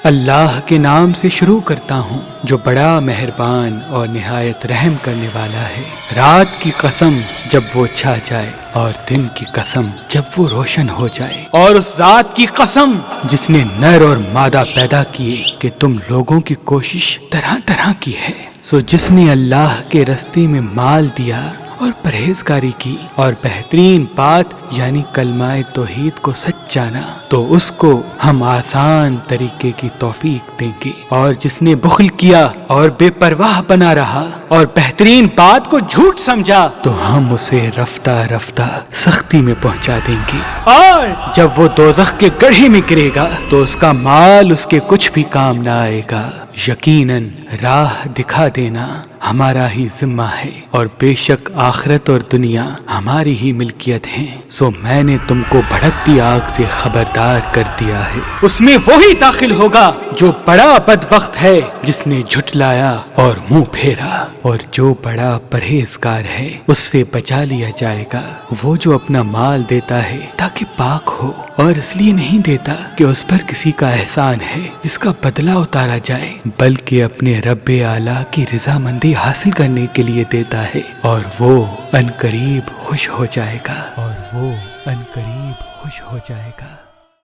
اللہ کے نام سے شروع کرتا ہوں جو بڑا مہربان اور نہایت رحم کرنے والا ہے۔ رات کی قسم جب وہ چھا جائے اور دن کی قسم جب وہ روشن ہو جائے، اور اس ذات کی قسم جس نے نر اور مادہ پیدا کیے کہ تم لوگوں کی کوشش طرح طرح کی ہے۔ سو جس نے اللہ کے راستے میں مال دیا اور پرہیزگاری کی اور بہترین بات یعنی کلمہ توحید کو سچ جانا، تو اس کو ہم آسان طریقے کی توفیق دیں گے، اور جس نے بخل کیا اور بے پرواہ بنا رہا اور بہترین بات کو جھوٹ سمجھا، تو ہم اسے رفتہ رفتہ سختی میں پہنچا دیں گے، اور جب وہ دوزخ کے گڑھے میں گرے گا تو اس کا مال اس کے کچھ بھی کام نہ آئے گا۔ یقیناً راہ دکھا دینا ہمارا ہی ذمہ ہے، اور بے شک آخرت اور دنیا ہماری ہی ملکیت ہیں۔ سو میں نے تم کو بھڑکتی آگ سے خبردار کر دیا ہے، اس میں وہی داخل ہوگا جو بڑا بدبخت ہے جس نے جھٹلایا اور منہ پھیرا، اور جو بڑا پرہیزگار ہے اس سے بچا لیا جائے گا۔ وہ جو اپنا مال دیتا ہے تاکہ پاک ہو، اور اس لیے نہیں دیتا کہ اس پر کسی کا احسان ہے جس کا بدلہ اتارا جائے، بلکہ اپنے رب اعلیٰ کی رضامندی حاصل کرنے کے لیے دیتا ہے، اور وہ عنقریب خوش ہو جائے گا، اور وہ عنقریب خوش ہو جائے گا۔